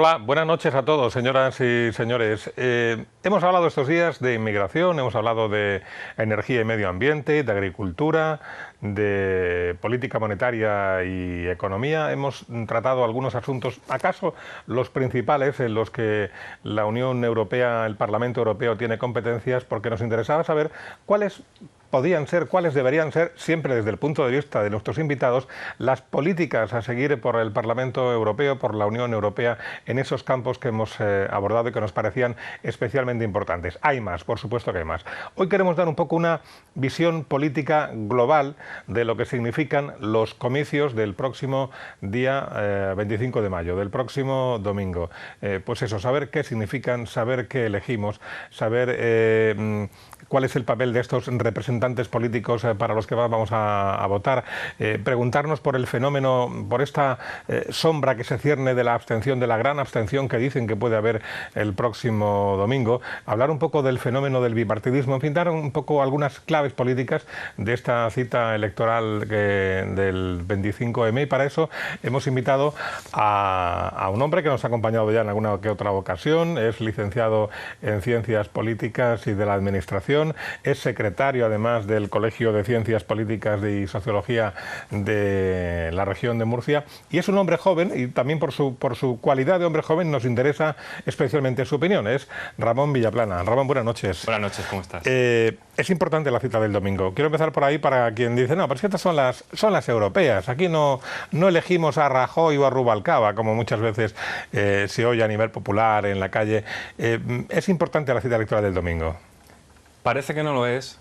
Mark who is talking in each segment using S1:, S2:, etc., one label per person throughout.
S1: Hola, buenas noches a todos, señoras y señores. Hemos hablado estos días de inmigración, hemos hablado de energía y medio ambiente, de agricultura, de política monetaria y economía. Hemos tratado algunos asuntos, acaso los principales en los que la Unión Europea, el Parlamento Europeo tiene competencias, porque nos interesaba saber cuáles podían ser, cuáles deberían ser, siempre desde el punto de vista de nuestros invitados, las políticas a seguir por el Parlamento Europeo, por la Unión Europea, en esos campos que hemos abordado y que nos parecían especialmente importantes. Hay más, por supuesto que hay más. Hoy queremos dar un poco una visión política global de lo que significan los comicios del próximo día 25 de mayo, del próximo domingo. Pues eso, saber qué significan, saber qué elegimos, saber cuál es el papel de estos representantes políticos para los que vamos a votar, preguntarnos por el fenómeno, por esta sombra que se cierne de la abstención, de la gran abstención que dicen que puede haber el próximo domingo, hablar un poco del fenómeno del bipartidismo, en fin, dar un poco algunas claves políticas de esta cita electoral del 25M, y para eso hemos invitado a un hombre que nos ha acompañado ya en alguna que otra ocasión, es licenciado en Ciencias Políticas y de la Administración, es secretario además del Colegio de Ciencias Políticas y Sociología de la región de Murcia, y es un hombre joven, y también por su cualidad de hombre joven nos interesa especialmente su opinión. Es Ramón Villaplana. Ramón, buenas noches.
S2: Buenas noches, ¿cómo estás?
S1: Es importante la cita del domingo. Quiero empezar por ahí para quien dice, no, pero es que estas son las europeas. Aquí no elegimos a Rajoy o a Rubalcaba, como muchas veces se oye a nivel popular en la calle. ¿Es importante la cita electoral del domingo?
S2: Parece que no lo es.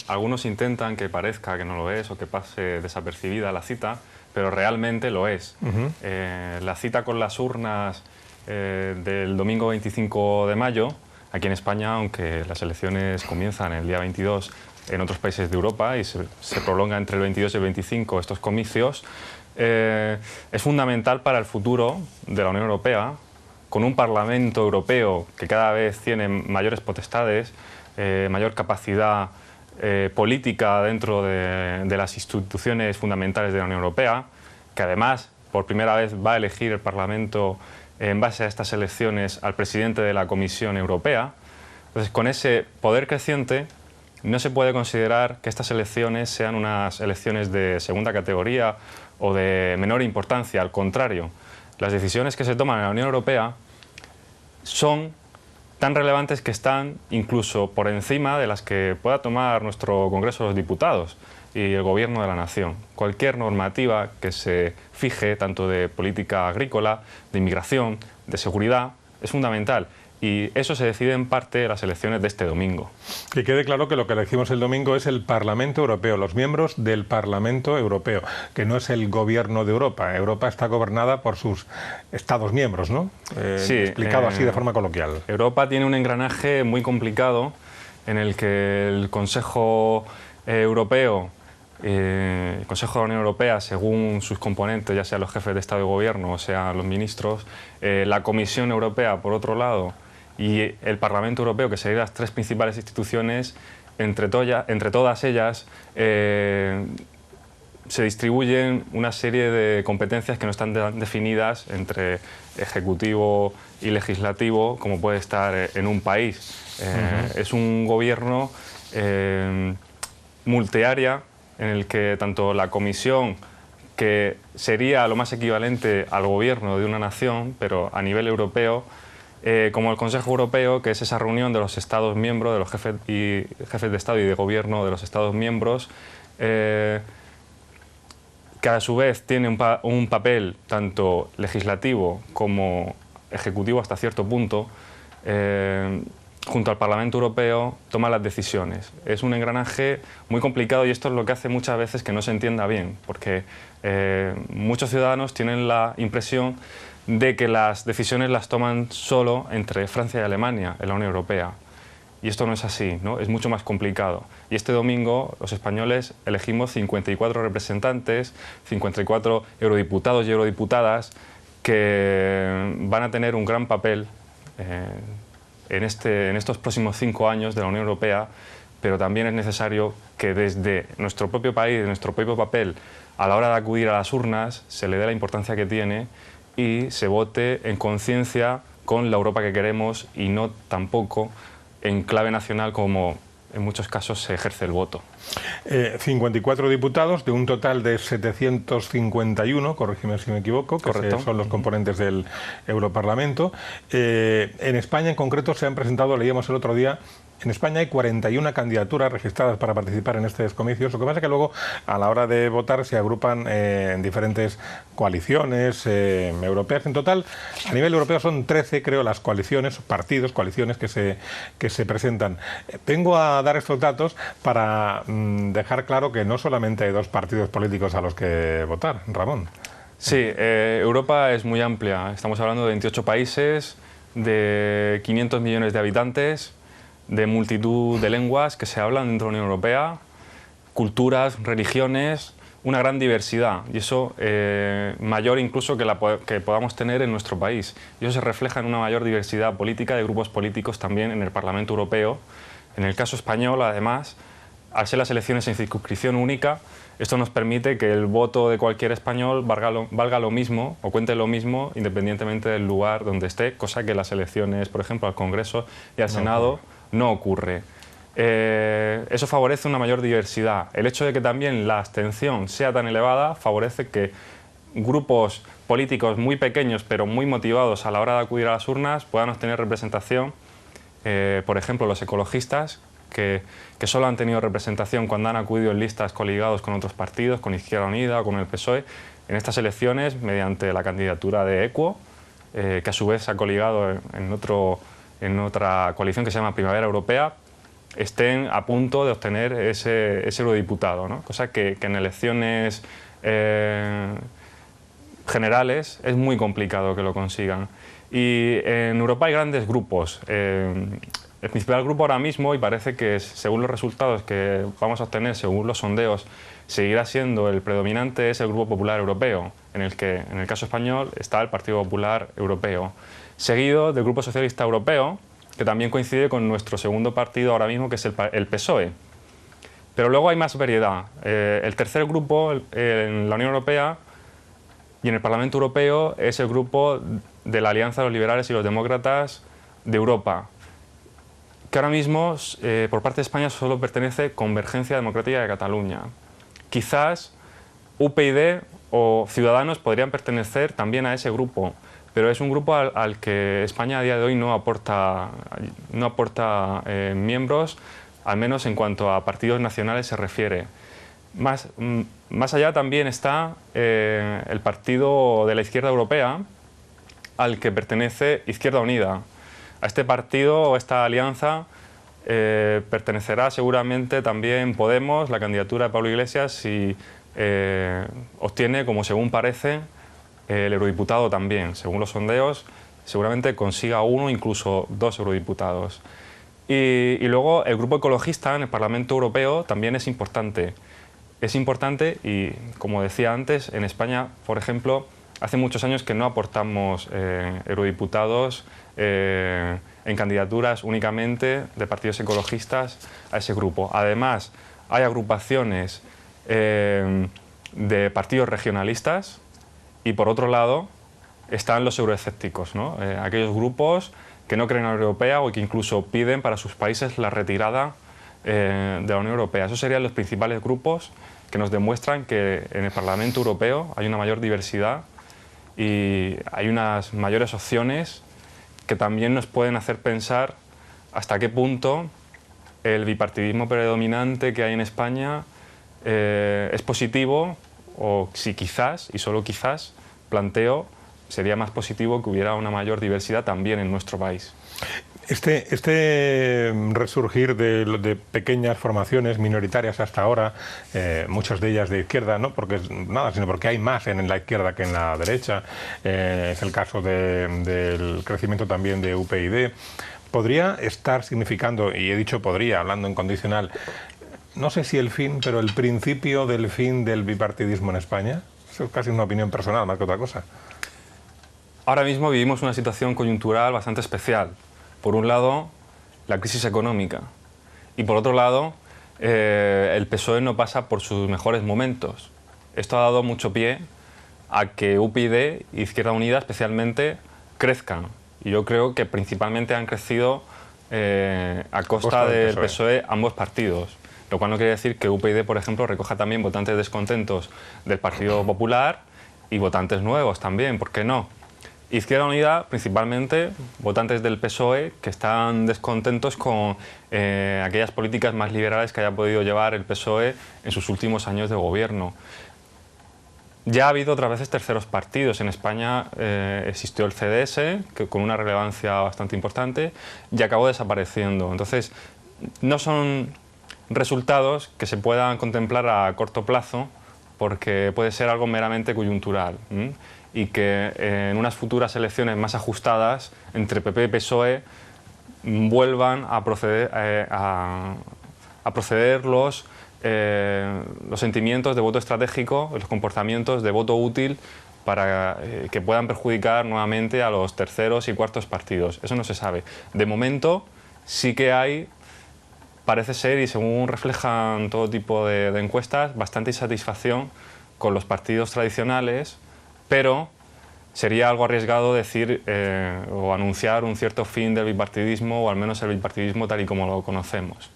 S2: Algunos intentan que parezca que no lo es o que pase desapercibida la cita, pero realmente lo es. La cita con las urnas del domingo 25 de mayo, aquí en España, aunque las elecciones comienzan el día 22 en otros países de Europa y se prolonga entre el 22 y el 25 estos comicios, es fundamental para el futuro de la Unión Europea, con un Parlamento Europeo que cada vez tiene mayores potestades, mayor capacidad política dentro de las instituciones fundamentales de la Unión Europea, que además por primera vez va a elegir el Parlamento en base a estas elecciones al presidente de la Comisión Europea. Entonces, con ese poder creciente, no se puede considerar que estas elecciones sean unas elecciones de segunda categoría o de menor importancia. Al contrario, las decisiones que se toman en la Unión Europea son tan relevantes que están incluso por encima de las que pueda tomar nuestro Congreso de los Diputados y el Gobierno de la Nación. Cualquier normativa que se fije, tanto de política agrícola, de inmigración, de seguridad, es fundamental. Y eso se decide en parte de las elecciones de este domingo.
S1: Que quede claro que lo que elegimos el domingo es el Parlamento Europeo, los miembros del Parlamento Europeo, que no es el gobierno de Europa. Europa está gobernada por sus Estados miembros, ¿no?
S2: Sí,
S1: explicado así de forma coloquial.
S2: Europa tiene un engranaje muy complicado en el que el Consejo Europeo, el Consejo de la Unión Europea, según sus componentes, ya sean los jefes de Estado y Gobierno o sean los ministros, la Comisión Europea, por otro lado, y el Parlamento Europeo, que serían las tres principales instituciones, entre todas ellas se distribuyen una serie de competencias que no están definidas entre ejecutivo y legislativo, como puede estar en un país. Es un gobierno multiárea en el que tanto la Comisión, que sería lo más equivalente al gobierno de una nación, pero a nivel europeo, como el Consejo Europeo, que es esa reunión de los Estados miembros, de los jefes de Estado y de Gobierno de los Estados miembros, que a su vez tiene un papel tanto legislativo como ejecutivo hasta cierto punto, junto al Parlamento Europeo toma las decisiones. Es un engranaje muy complicado y esto es lo que hace muchas veces que no se entienda bien, porque muchos ciudadanos tienen la impresión de que las decisiones las toman solo entre Francia y Alemania en la Unión Europea. Y esto no es así, ¿no? Es mucho más complicado. Y este domingo los españoles elegimos 54 representantes, 54 eurodiputados y eurodiputadas que van a tener un gran papel en estos próximos 5 años de la Unión Europea, pero también es necesario que desde nuestro propio país, nuestro propio papel, a la hora de acudir a las urnas, se le dé la importancia que tiene y se vote en conciencia con la Europa que queremos y no tampoco en clave nacional como en muchos casos se ejerce el voto.
S1: 54 diputados de un total de 751, corrígeme si me equivoco, que son los componentes del Europarlamento. En España en concreto se han presentado, leíamos el otro día, en España hay 41 candidaturas registradas para participar en estos comicios. Lo que pasa es que luego, a la hora de votar, se agrupan en diferentes coaliciones europeas. En total, a nivel europeo son 13, creo, las coaliciones, partidos, coaliciones que se presentan. Vengo a dar estos datos para dejar claro que no solamente hay dos partidos políticos a los que votar. Ramón.
S2: Sí, Europa es muy amplia. Estamos hablando de 28 países, de 500 millones de habitantes, de multitud de lenguas que se hablan dentro de la Unión Europea, culturas, religiones, una gran diversidad, y eso mayor incluso que podamos tener en nuestro país. Y eso se refleja en una mayor diversidad política de grupos políticos también en el Parlamento Europeo. En el caso español, además, al ser las elecciones en circunscripción única, esto nos permite que el voto de cualquier español valga lo mismo o cuente lo mismo independientemente del lugar donde esté, cosa que las elecciones, por ejemplo, al Congreso y al Senado no ocurre. Eso favorece una mayor diversidad. El hecho de que también la abstención sea tan elevada favorece que grupos políticos muy pequeños pero muy motivados a la hora de acudir a las urnas puedan obtener representación. Por ejemplo, los ecologistas, que solo han tenido representación cuando han acudido en listas coligados con otros partidos, con Izquierda Unida o con el PSOE, en estas elecciones, mediante la candidatura de Equo, que a su vez se ha coligado en otra coalición que se llama Primavera Europea, estén a punto de obtener ese eurodiputado, ¿no? Cosa que en elecciones generales es muy complicado que lo consigan. Y en Europa hay grandes grupos. El principal grupo ahora mismo, y parece que según los resultados que vamos a obtener, según los sondeos, seguirá siendo el predominante, es el Grupo Popular Europeo, en el que en el caso español está el Partido Popular Europeo, seguido del Grupo Socialista Europeo, que también coincide con nuestro segundo partido ahora mismo, que es el PSOE. Pero luego hay más variedad. El tercer grupo en la Unión Europea y en el Parlamento Europeo es el grupo de la Alianza de los Liberales y los Demócratas de Europa, que ahora mismo por parte de España solo pertenece Convergencia Democrática de Cataluña. Quizás UPyD o Ciudadanos podrían pertenecer también a ese grupo, pero es un grupo al que España a día de hoy no aporta miembros, al menos en cuanto a partidos nacionales se refiere. Más allá también está el partido de la izquierda europea, al que pertenece Izquierda Unida. A este partido o esta alianza pertenecerá seguramente también Podemos, la candidatura de Pablo Iglesias, si obtiene, como según parece, el eurodiputado también. Según los sondeos, seguramente consiga uno, incluso dos eurodiputados. Y luego el grupo ecologista en el Parlamento Europeo también es importante. Es importante y, como decía antes, en España, por ejemplo, hace muchos años que no aportamos eurodiputados en candidaturas únicamente de partidos ecologistas a ese grupo. Además, hay agrupaciones de partidos regionalistas y, por otro lado, están los euroescépticos, ¿no? Aquellos grupos que no creen en la Unión Europea o que incluso piden para sus países la retirada de la Unión Europea. Esos serían los principales grupos que nos demuestran que en el Parlamento Europeo hay una mayor diversidad y hay unas mayores opciones que también nos pueden hacer pensar hasta qué punto el bipartidismo predominante que hay en España es positivo, o si quizás, y solo quizás, planteo, sería más positivo que hubiera una mayor diversidad también en nuestro país.
S1: Este resurgir de pequeñas formaciones minoritarias hasta ahora, muchas de ellas de izquierda, no porque nada, sino porque hay más en la izquierda que en la derecha, es el caso del crecimiento también de UPyD, podría estar significando, y he dicho podría, hablando en condicional, no sé si el fin, pero el principio del fin del bipartidismo en España. Eso es casi una opinión personal, más que otra cosa.
S2: Ahora mismo vivimos una situación coyuntural bastante especial. Por un lado, la crisis económica y por otro lado, el PSOE no pasa por sus mejores momentos. Esto ha dado mucho pie a que UPyD, Izquierda Unida especialmente, crezcan. Y yo creo que principalmente han crecido a costa del PSOE ambos partidos. Lo cual no quiere decir que UPyD, por ejemplo, recoja también votantes descontentos del Partido Popular y votantes nuevos también, ¿por qué no? Izquierda Unida, principalmente, votantes del PSOE que están descontentos con aquellas políticas más liberales que haya podido llevar el PSOE en sus últimos años de gobierno. Ya ha habido otras veces terceros partidos. En España existió el CDS, que con una relevancia bastante importante, y acabó desapareciendo. Entonces, no son resultados que se puedan contemplar a corto plazo, porque puede ser algo meramente coyuntural, y que en unas futuras elecciones más ajustadas entre PP y PSOE vuelvan a proceder los sentimientos de voto estratégico, los comportamientos de voto útil para que puedan perjudicar nuevamente a los terceros y cuartos partidos. Eso no se sabe. De momento sí que hay, parece ser, y según reflejan todo tipo de encuestas, bastante insatisfacción con los partidos tradicionales, pero sería algo arriesgado decir o anunciar un cierto fin del bipartidismo, o al menos el bipartidismo tal y como lo conocemos.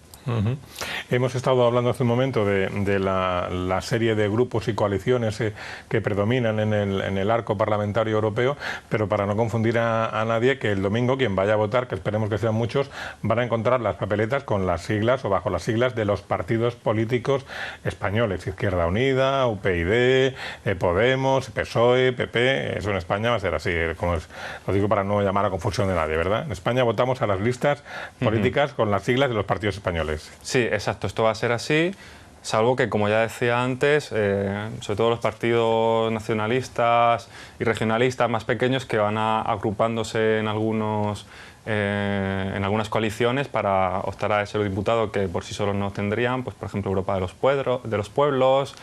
S1: Hemos estado hablando hace un momento de la serie de grupos y coaliciones que predominan en el arco parlamentario europeo, pero para no confundir a nadie, que el domingo quien vaya a votar, que esperemos que sean muchos, van a encontrar las papeletas con las siglas o bajo las siglas de los partidos políticos españoles: Izquierda Unida, UPyD, Podemos, PSOE, PP. Eso en España va a ser así, lo digo para no llamar a confusión de nadie, ¿verdad? En España votamos a las listas políticas con las siglas de los partidos españoles.
S2: Sí, exacto, esto va a ser así, salvo que, como ya decía antes, sobre todo los partidos nacionalistas y regionalistas más pequeños, que van agrupándose en algunas coaliciones para optar a ese diputado que por sí solos no tendrían, pues por ejemplo Europa de los Pueblos,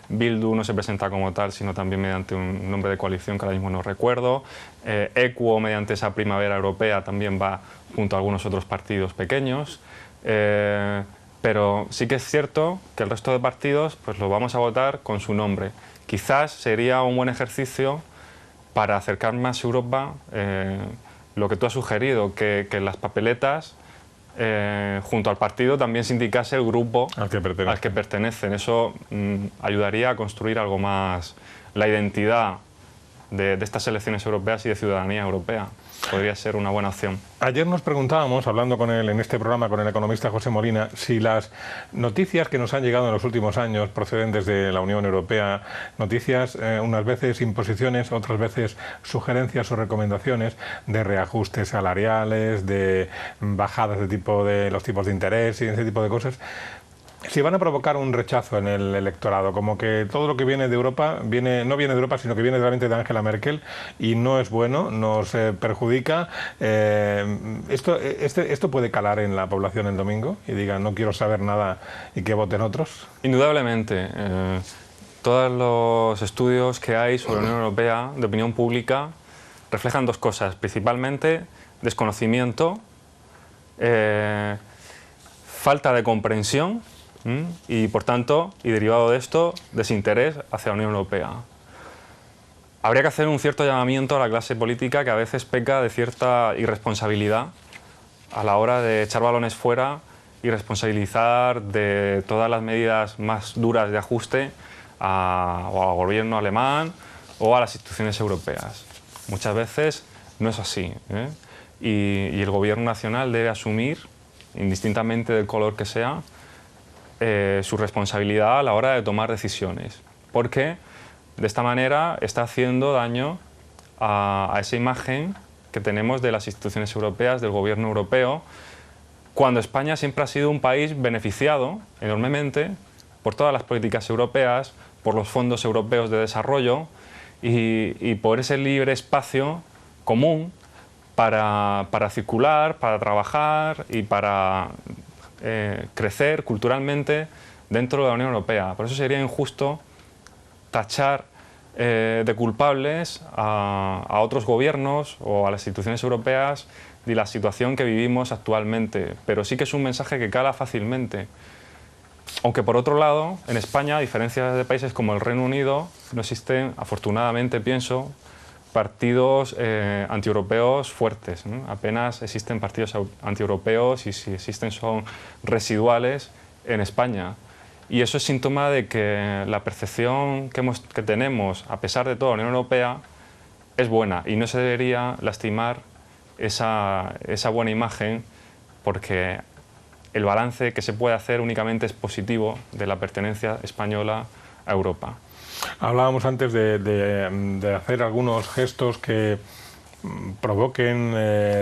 S2: Bildu no se presenta como tal, sino también mediante un nombre de coalición que ahora mismo no recuerdo, Equo, mediante esa Primavera Europea, también va junto a algunos otros partidos pequeños. Pero sí que es cierto que el resto de partidos pues lo vamos a votar con su nombre. Quizás sería un buen ejercicio para acercar más a Europa lo que tú has sugerido, que en las papeletas junto al partido también se indicase el grupo al que pertenecen. Eso ayudaría a construir algo más la identidad de estas elecciones europeas y de ciudadanía europea. Podría ser una buena opción.
S1: Ayer nos preguntábamos, hablando con él en este programa con el economista José Molina, si las noticias que nos han llegado en los últimos años proceden desde la Unión Europea, noticias, unas veces imposiciones, otras veces sugerencias o recomendaciones de reajustes salariales, de bajadas de los tipos de interés y ese tipo de cosas, si van a provocar un rechazo en el electorado, como que todo lo que viene de Europa, no viene de Europa, sino que viene realmente de Angela Merkel y no es bueno, nos perjudica. ¿Esto puede calar en la población el domingo y digan no quiero saber nada y que voten otros?
S2: Indudablemente. Todos los estudios que hay sobre la Unión Europea de opinión pública reflejan dos cosas, principalmente desconocimiento, falta de comprensión, y por tanto, y derivado de esto, desinterés hacia la Unión Europea. Habría que hacer un cierto llamamiento a la clase política que a veces peca de cierta irresponsabilidad a la hora de echar balones fuera y responsabilizar de todas las medidas más duras de ajuste o al gobierno alemán o a las instituciones europeas. Muchas veces no es así, y el gobierno nacional debe asumir, indistintamente del color que sea, su responsabilidad a la hora de tomar decisiones, porque de esta manera está haciendo daño a esa imagen que tenemos de las instituciones europeas, del gobierno europeo, cuando España siempre ha sido un país beneficiado enormemente por todas las políticas europeas, por los fondos europeos de desarrollo y por ese libre espacio común para circular, para trabajar y para crecer culturalmente dentro de la Unión Europea. Por eso sería injusto tachar de culpables a otros gobiernos o a las instituciones europeas de la situación que vivimos actualmente. Pero sí que es un mensaje que cala fácilmente. Aunque por otro lado, en España, a diferencia de países como el Reino Unido, no existen, afortunadamente pienso, partidos antieuropeos fuertes, ¿no? Apenas existen partidos antieuropeos y si existen son residuales en España. Y eso es síntoma de que la percepción que tenemos, a pesar de todo, la Unión Europea es buena y no se debería lastimar esa buena imagen, porque el balance que se puede hacer únicamente es positivo de la pertenencia española a Europa.
S1: Hablábamos antes de hacer algunos gestos que provoquen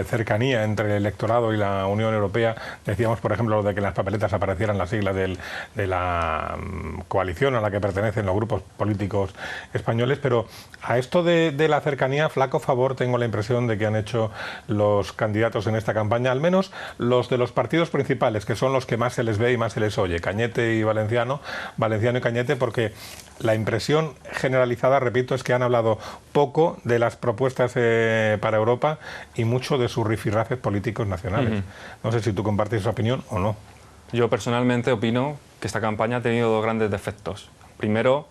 S1: cercanía entre el electorado y la Unión Europea. Decíamos, por ejemplo, de que en las papeletas aparecieran las siglas de la coalición a la que pertenecen los grupos políticos españoles, pero a esto de la cercanía, flaco favor tengo la impresión de que han hecho los candidatos en esta campaña, al menos los de los partidos principales, que son los que más se les ve y más se les oye, Cañete y Valenciano y Cañete, porque la impresión generalizada, repito, es que han hablado poco de las propuestas para Europa y mucho de sus rifirrafes políticos nacionales. No sé si tú compartes esa opinión o no.
S2: Yo personalmente opino que esta campaña ha tenido dos grandes defectos. Primero,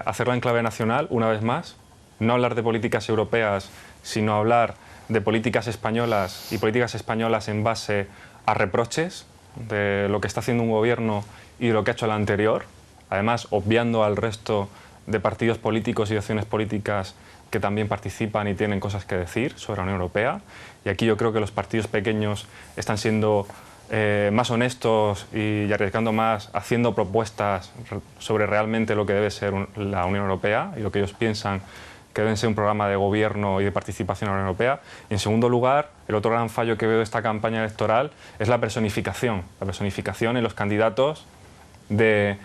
S2: hacerla en clave nacional, una vez más, no hablar de políticas europeas, sino hablar de políticas españolas y políticas españolas en base a reproches de lo que está haciendo un gobierno y de lo que ha hecho el anterior, además obviando al resto de partidos políticos y de acciones políticas que también participan y tienen cosas que decir sobre la Unión Europea. Y aquí yo creo que los partidos pequeños están siendo más honestos y arriesgando más, haciendo propuestas sobre realmente lo que debe ser la Unión Europea y lo que ellos piensan que debe ser un programa de gobierno y de participación en la Unión Europea. Y en segundo lugar, el otro gran fallo que veo de esta campaña electoral es la personificación en los candidatos de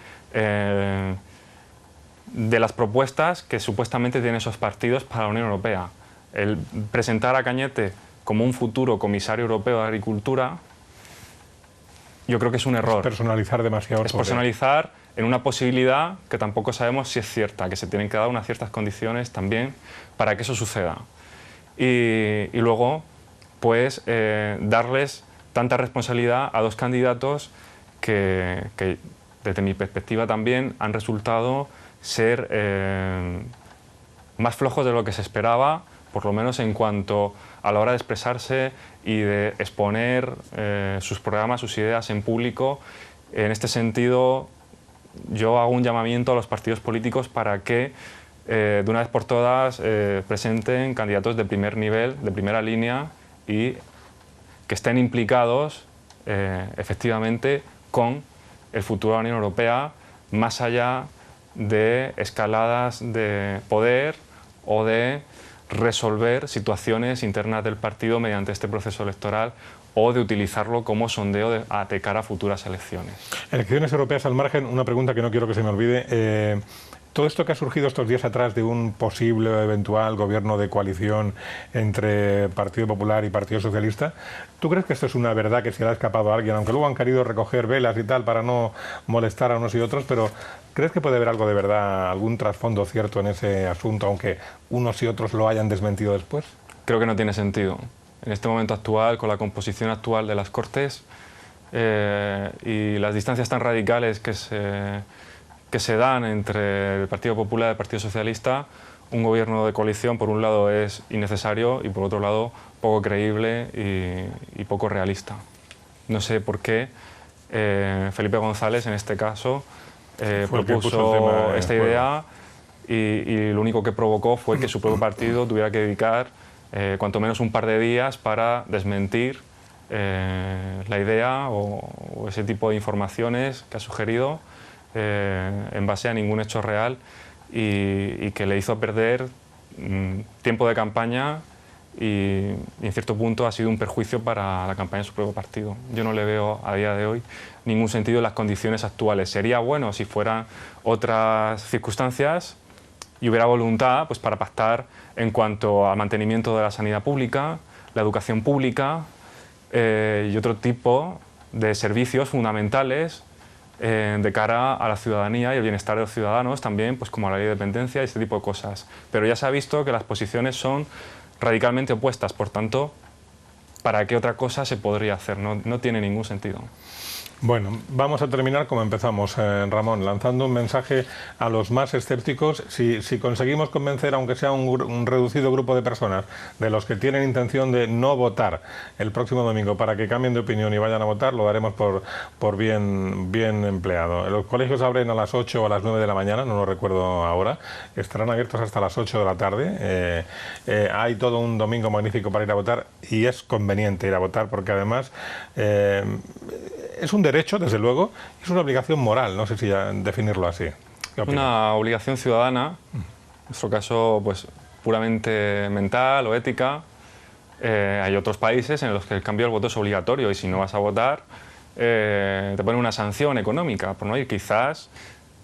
S2: las propuestas que supuestamente tienen esos partidos para la Unión Europea. El presentar a Cañete como un futuro comisario europeo de Agricultura, yo creo que es un error.
S1: Es personalizar demasiado.
S2: Es personalizar en una posibilidad que tampoco sabemos si es cierta, que se tienen que dar unas ciertas condiciones también para que eso suceda. Y luego, pues, darles tanta responsabilidad a dos candidatos que desde mi perspectiva también han resultado ser más flojos de lo que se esperaba, por lo menos en cuanto a la hora de expresarse y de exponer sus programas, sus ideas en público. En este sentido, yo hago un llamamiento a los partidos políticos para que de una vez por todas presenten candidatos de primer nivel, de primera línea y que estén implicados efectivamente con el futuro de la Unión Europea, más allá de escaladas de poder o de resolver situaciones internas del partido mediante este proceso electoral o de utilizarlo como sondeo de cara a futuras elecciones.
S1: Elecciones europeas al margen, una pregunta que no quiero que se me olvide. Todo esto que ha surgido estos días atrás de un posible o eventual gobierno de coalición entre Partido Popular y Partido Socialista, ¿tú crees que esto es una verdad que se le ha escapado a alguien? Aunque luego han querido recoger velas y tal para no molestar a unos y otros, pero ¿crees que puede haber algo de verdad, algún trasfondo cierto en ese asunto, aunque unos y otros lo hayan desmentido después?
S2: Creo que no tiene sentido. En este momento actual, con la composición actual de las Cortes y las distancias tan radicales que se dan entre el Partido Popular y el Partido Socialista, un gobierno de coalición, por un lado, es innecesario y, por otro lado, poco creíble y poco realista. No sé por qué Felipe González, en este caso, propuso esta idea y lo único que provocó fue que su propio partido tuviera que dedicar cuanto menos un par de días para desmentir la idea o ese tipo de informaciones que ha sugerido en base a ningún hecho real y que le hizo perder tiempo de campaña y en cierto punto ha sido un perjuicio para la campaña de su propio partido. Yo no le veo a día de hoy ningún sentido en las condiciones actuales. Sería bueno si fueran otras circunstancias y hubiera voluntad pues, para pactar en cuanto al mantenimiento de la sanidad pública, la educación pública y otro tipo de servicios fundamentales de cara a la ciudadanía y el bienestar de los ciudadanos también, pues como la ley de dependencia y este tipo de cosas. Pero ya se ha visto que las posiciones son radicalmente opuestas, por tanto, ¿para qué otra cosa se podría hacer? No tiene ningún sentido.
S1: Bueno, vamos a terminar como empezamos, Ramón, lanzando un mensaje a los más escépticos. Si conseguimos convencer, aunque sea un reducido grupo de personas, de los que tienen intención de no votar el próximo domingo para que cambien de opinión y vayan a votar, lo daremos por bien empleado. Los colegios abren a las 8 o a las 9 de la mañana, no lo recuerdo ahora, estarán abiertos hasta las 8 de la tarde. Hay todo un domingo magnífico para ir a votar y es conveniente ir a votar porque además es un derecho, desde luego, es una obligación moral, no sé si definirlo así.
S2: Una obligación ciudadana, en nuestro caso pues puramente mental o ética. Hay otros países en los que el cambio del voto es obligatorio y si no vas a votar te ponen una sanción económica por no ir. Quizás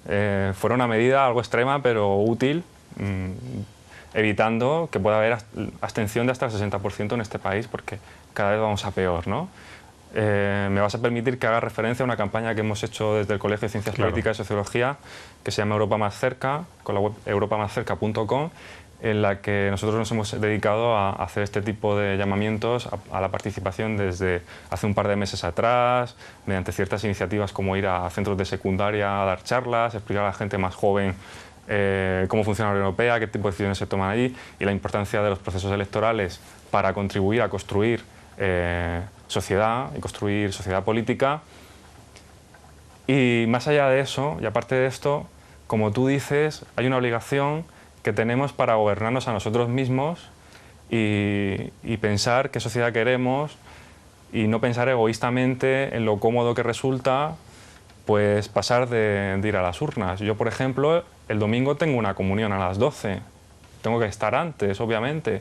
S2: fuera una medida algo extrema pero útil, evitando que pueda haber abstención de hasta el 60% en este país porque cada vez vamos a peor, ¿no? Me vas a permitir que haga referencia a una campaña que hemos hecho desde el Colegio de Ciencias Políticas y Sociología, que se llama Europa Más Cerca, con la web europamascerca.com, en la que nosotros nos hemos dedicado a hacer este tipo de llamamientos a la participación desde hace un par de meses atrás, mediante ciertas iniciativas como ir a centros de secundaria a dar charlas, explicar a la gente más joven cómo funciona la Unión Europea, qué tipo de decisiones se toman allí y la importancia de los procesos electorales para contribuir a construir sociedad y construir sociedad política. Y más allá de eso, y aparte de esto, como tú dices, hay una obligación que tenemos para gobernarnos a nosotros mismos y pensar qué sociedad queremos y no pensar egoístamente en lo cómodo que resulta pues pasar de ir a las urnas. Yo, por ejemplo, el domingo tengo una comunión a las 12. Tengo que estar antes, obviamente.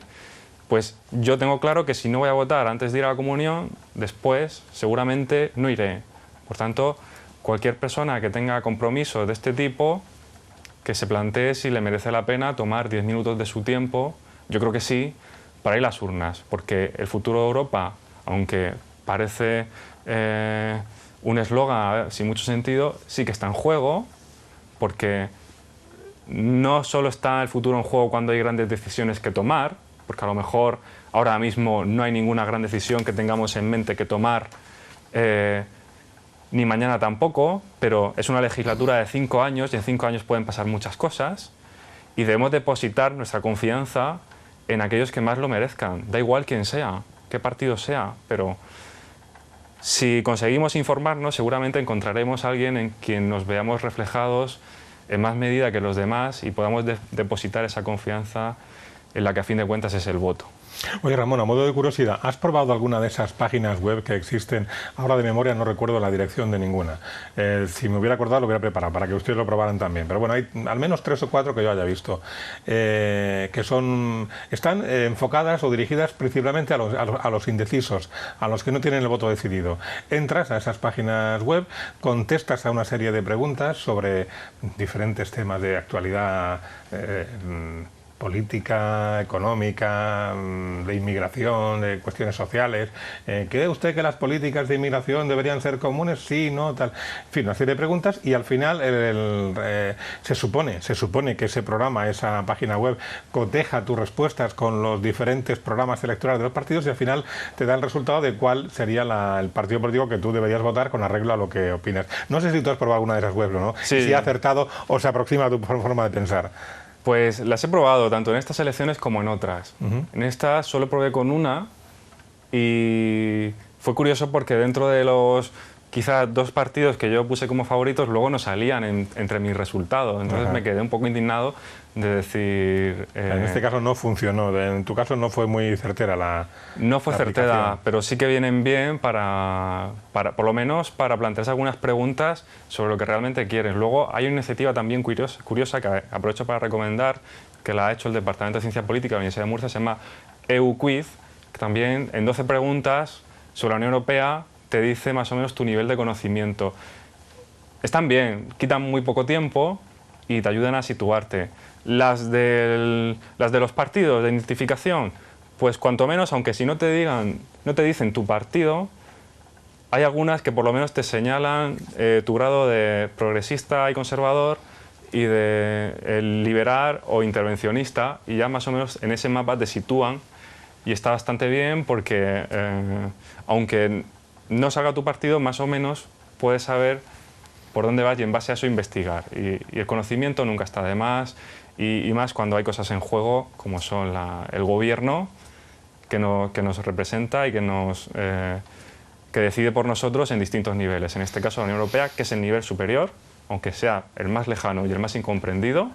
S2: Pues yo tengo claro que si no voy a votar antes de ir a la comunión, después seguramente no iré. Por tanto, cualquier persona que tenga compromisos de este tipo, que se plantee si le merece la pena tomar 10 minutos de su tiempo, yo creo que sí, para ir a las urnas. Porque el futuro de Europa, aunque parece un eslogan sin mucho sentido, sí que está en juego, porque no solo está el futuro en juego cuando hay grandes decisiones que tomar, porque a lo mejor ahora mismo no hay ninguna gran decisión que tengamos en mente que tomar, ni mañana tampoco, pero es una legislatura de 5 años y en 5 años pueden pasar muchas cosas y debemos depositar nuestra confianza en aquellos que más lo merezcan, da igual quién sea, qué partido sea, pero si conseguimos informarnos seguramente encontraremos a alguien en quien nos veamos reflejados en más medida que los demás y podamos depositar esa confianza en la que a fin de cuentas es el voto.
S1: Oye, Ramón, a modo de curiosidad, ¿has probado alguna de esas páginas web que existen? Ahora de memoria no recuerdo la dirección de ninguna. Si me hubiera acordado lo hubiera preparado para que ustedes lo probaran también. Pero bueno, hay al menos 3 o 4 que yo haya visto, que están enfocadas o dirigidas principalmente a los indecisos, a los que no tienen el voto decidido. Entras a esas páginas web, contestas a una serie de preguntas sobre diferentes temas de actualidad política, económica, de inmigración, de cuestiones sociales. ¿Cree usted que las políticas de inmigración deberían ser comunes? Sí, no, tal. En fin, una serie de preguntas y al final se supone que ese programa, esa página web, coteja tus respuestas con los diferentes programas electorales de los partidos y al final te da el resultado de cuál sería el partido político que tú deberías votar con arreglo a lo que opinas. No sé si tú has probado alguna de esas webs, ¿no?
S2: Sí.
S1: Si ha acertado o se aproxima a tu forma de pensar.
S2: Pues las he probado tanto en estas elecciones como en otras. En estas solo probé con una y fue curioso porque dentro de los quizás 2 partidos que yo puse como favoritos luego no salían entre mis resultados. Entonces me quedé un poco indignado de decir...
S1: en este caso no funcionó, en tu caso no fue muy certera
S2: No fue certera, pero sí que vienen bien para por lo menos para plantearse algunas preguntas sobre lo que realmente quieren. Luego hay una iniciativa también curiosa que aprovecho para recomendar, que la ha hecho el Departamento de Ciencia Política de la Universidad de Murcia, se llama EU Quiz, que también en 12 preguntas sobre la Unión Europea te dice más o menos tu nivel de conocimiento. Están bien, quitan muy poco tiempo y te ayudan a situarte. Las de los partidos de identificación, pues cuanto menos, aunque si no te dicen tu partido, hay algunas que por lo menos te señalan tu grado de progresista y conservador y de liberal o intervencionista, y ya más o menos en ese mapa te sitúan y está bastante bien porque aunque no salga tu partido, más o menos puedes saber por dónde vas y en base a eso investigar. Y el conocimiento nunca está de más, y más cuando hay cosas en juego como son el gobierno que nos representa y que decide por nosotros en distintos niveles. En este caso la Unión Europea, que es el nivel superior, aunque sea el más lejano y el más incomprendido,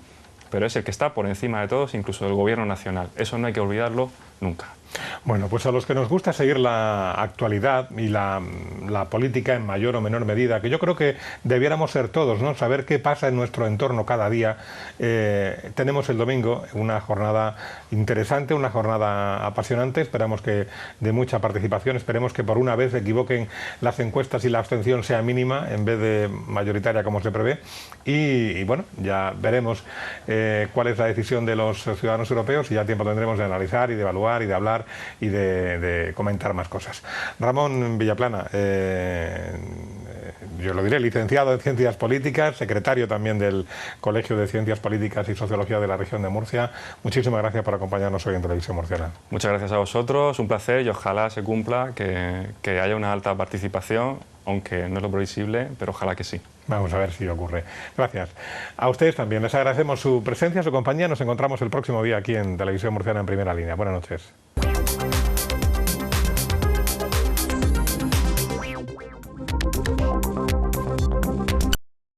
S2: pero es el que está por encima de todos, incluso del gobierno nacional. Eso no hay que olvidarlo nunca.
S1: Bueno, pues a los que nos gusta seguir la actualidad y la política en mayor o menor medida, que yo creo que debiéramos ser todos, ¿no? Saber qué pasa en nuestro entorno cada día. Tenemos el domingo una jornada interesante, una jornada apasionante, esperamos que de mucha participación, esperemos que por una vez se equivoquen las encuestas y la abstención sea mínima en vez de mayoritaria como se prevé, y bueno, ya veremos cuál es la decisión de los ciudadanos europeos y ya tiempo tendremos de analizar y de evaluar y de hablar y de comentar más cosas. Ramón Villaplana, yo lo diré, licenciado en Ciencias Políticas, secretario también del Colegio de Ciencias Políticas y Sociología de la región de Murcia. Muchísimas gracias por acompañarnos hoy en Televisión Murciana.
S2: Muchas gracias a vosotros, un placer, y ojalá se cumpla que haya una alta participación, aunque no es lo previsible, pero ojalá que sí.
S1: Vamos a ver si ocurre. Gracias. A ustedes también les agradecemos su presencia, su compañía. Nos encontramos el próximo día aquí en Televisión Murciana en Primera Línea. Buenas noches.